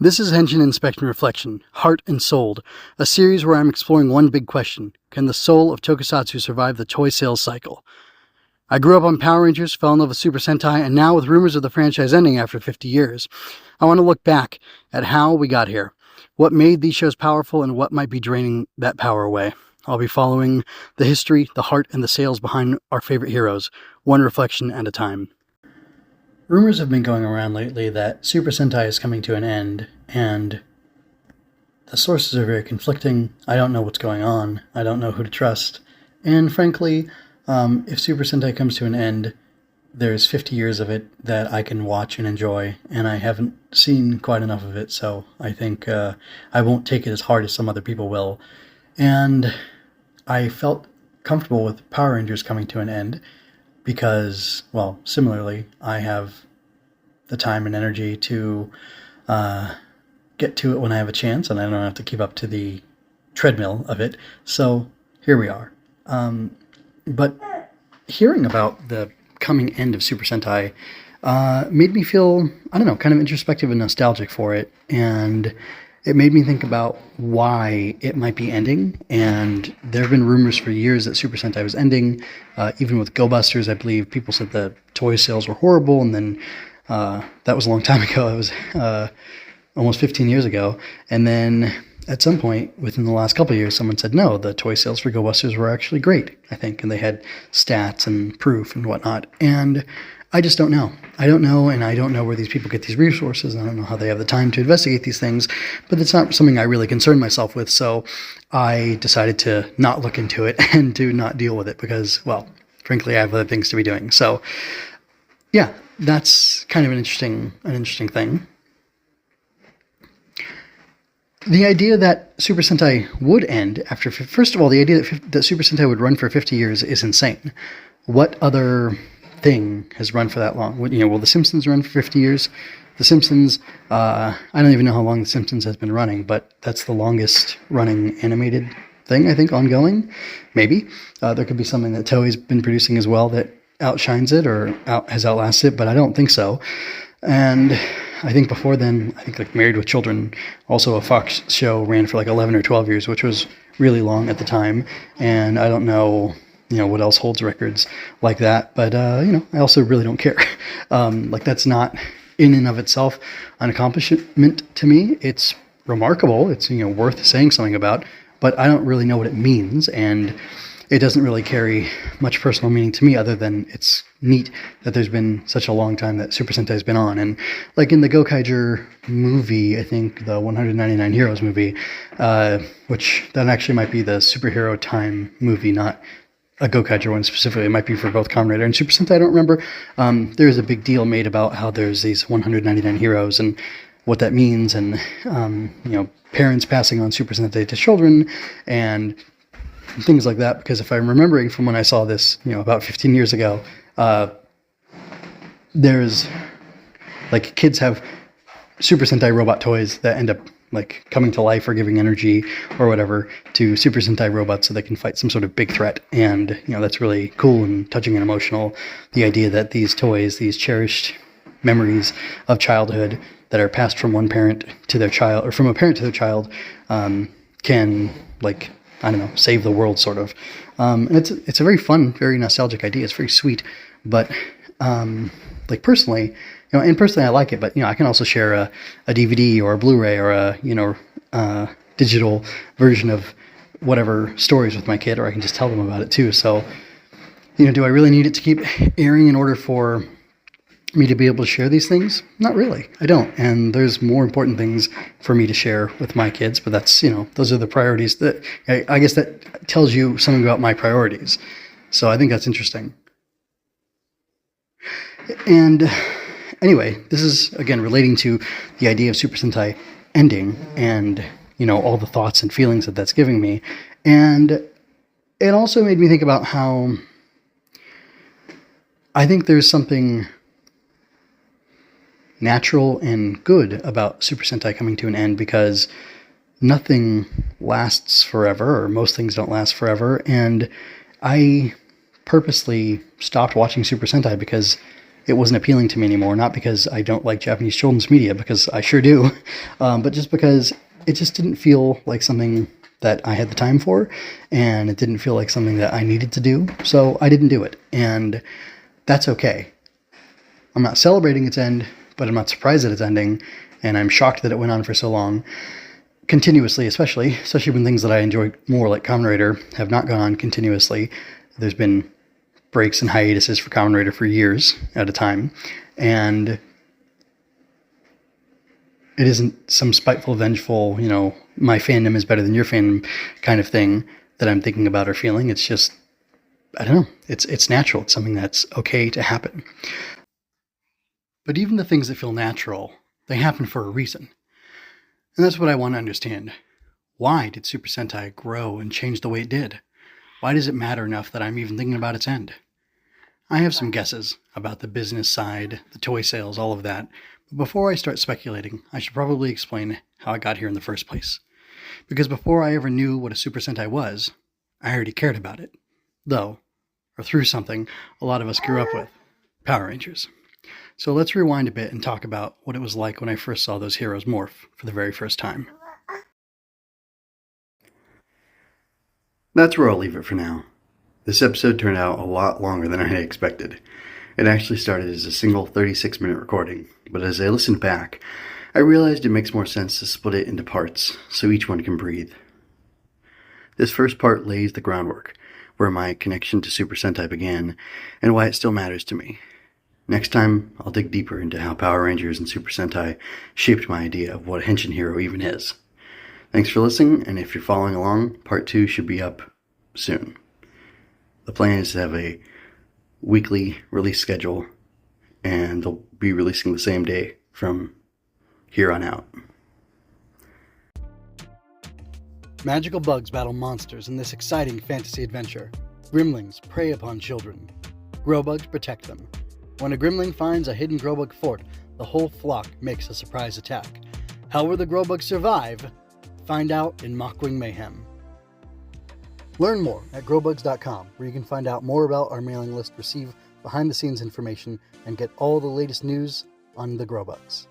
This is Henshin Inspect and Reflection, Heart and Soul, a series where I'm exploring one big question. Can the soul of Tokusatsu survive the toy sales cycle? I grew up on Power Rangers, fell in love with Super Sentai, and now with rumors of the franchise ending after 50 years, I want to look back at how we got here, what made these shows powerful, and what might be draining that power away. I'll be following the history, the heart, and the sales behind our favorite heroes, one reflection at a time. Rumors have been going around lately that Super Sentai is coming to an end, and the sources are very conflicting. I don't know what's going on. I don't know who to trust. And frankly, if Super Sentai comes to an end, there's 50 years of it that I can watch and enjoy, and I haven't seen quite enough of it, so I think I won't take it as hard as some other people will. And I felt comfortable with Power Rangers coming to an end, because, well, similarly, I have the time and energy to get to it when I have a chance, and I don't have to keep up to the treadmill of it. So here we are. But hearing about the coming end of Super Sentai made me feel, I don't know, kind of introspective and nostalgic for it, and it made me think about why it might be ending. And there have been rumors for years that Super Sentai was ending. Even with Go Busters, I believe people said the toy sales were horrible, and then that was a long time ago. It was almost 15 years ago. And then at some point within the last couple of years, someone said, no, the toy sales for Go Busters were actually great, I think. And they had stats and proof and whatnot. And I just don't know. I don't know, and I don't know where these people get these resources, and I don't know how they have the time to investigate these things, but it's not something I really concern myself with, so I decided to not look into it and to not deal with it because, well, frankly, I have other things to be doing. So, yeah, that's kind of an interesting thing. The idea that Super Sentai would end after, first of all, the idea that Super Sentai would run for 50 years is insane. What other thing has run for that long? Will The Simpsons run for 50 years? The Simpsons, I don't even know how long The Simpsons has been running, but that's the longest running animated thing, I think, ongoing. Maybe. There could be something that Toei's been producing as well that outshines it or has outlasted it, but I don't think so. And I think before then, I think like Married with Children, also a Fox show, ran for like 11 or 12 years, which was really long at the time. And I don't know what else holds records like that. But, I also really don't care. That's not in and of itself an accomplishment to me. It's remarkable. It's, worth saying something about, but I don't really know what it means. And it doesn't really carry much personal meaning to me other than it's neat that there's been such a long time that Super Sentai has been on. And like in the Gokaiger movie, I think the 199 Heroes movie, which that actually might be the superhero time movie, not a Gokaiger one specifically. It might be for both Kamen Rider and Super Sentai, I don't remember. There's a big deal made about how there's these 199 heroes and what that means, and parents passing on Super Sentai to children and things like that. Because if I'm remembering from when I saw this, about 15 years ago, there's like kids have Super Sentai robot toys that end up like coming to life or giving energy or whatever to Super Sentai robots so they can fight some sort of big threat. And, that's really cool and touching and emotional. The idea that these toys, these cherished memories of childhood that are passed from one parent to their child, or from a parent to their child, can, save the world, sort of. And it's a very fun, very nostalgic idea. It's very sweet. But, personally, and personally I like it, but, I can also share a DVD or a Blu-ray or a digital version of whatever stories with my kid, or I can just tell them about it too. So, do I really need it to keep airing in order for me to be able to share these things? Not really. I don't. And there's more important things for me to share with my kids, but that's, those are the priorities that, I guess that tells you something about my priorities. So I think that's interesting. And anyway, this is, again, relating to the idea of Super Sentai ending and, all the thoughts and feelings that that's giving me. And it also made me think about how I think there's something natural and good about Super Sentai coming to an end, because nothing lasts forever, or most things don't last forever. And I purposely stopped watching Super Sentai because it wasn't appealing to me anymore. Not because I don't like Japanese children's media, because I sure do, but just because it just didn't feel like something that I had the time for, and it didn't feel like something that I needed to do, so I didn't do it, and that's okay. I'm not celebrating its end, but I'm not surprised at its ending, and I'm shocked that it went on for so long, continuously especially when things that I enjoy more, like Kamen Rider, have not gone on continuously. There's been breaks and hiatuses for Kamen Rider for years at a time, and it isn't some spiteful, vengeful, my fandom is better than your fandom kind of thing that I'm thinking about or feeling. It's just, I don't know, it's natural. It's something that's okay to happen. But even the things that feel natural, they happen for a reason. And that's what I want to understand. Why did Super Sentai grow and change the way it did? Why does it matter enough that I'm even thinking about its end? I have some guesses about the business side, the toy sales, all of that. But before I start speculating, I should probably explain how I got here in the first place. Because before I ever knew what a Super Sentai was, I already cared about it. Though, or through something a lot of us grew up with, Power Rangers. So let's rewind a bit and talk about what it was like when I first saw those heroes morph for the very first time. That's where I'll leave it for now. This episode turned out a lot longer than I had expected. It actually started as a single 36-minute recording, but as I listened back, I realized it makes more sense to split it into parts, so each one can breathe. This first part lays the groundwork, where my connection to Super Sentai began, and why it still matters to me. Next time, I'll dig deeper into how Power Rangers and Super Sentai shaped my idea of what a Henshin hero even is. Thanks for listening, and if you're following along, part 2 should be up soon. The plan is to have a weekly release schedule, and they'll be releasing the same day from here on out. Magical bugs battle monsters in this exciting fantasy adventure. Gremlins prey upon children. Growbugs protect them. When a gremlin finds a hidden growbug fort, the whole flock makes a surprise attack. How will the growbugs survive? Find out in Mockwing Mayhem. Learn more at growbugs.com, where you can find out more about our mailing list, receive behind-the-scenes information, and get all the latest news on the Growbugs.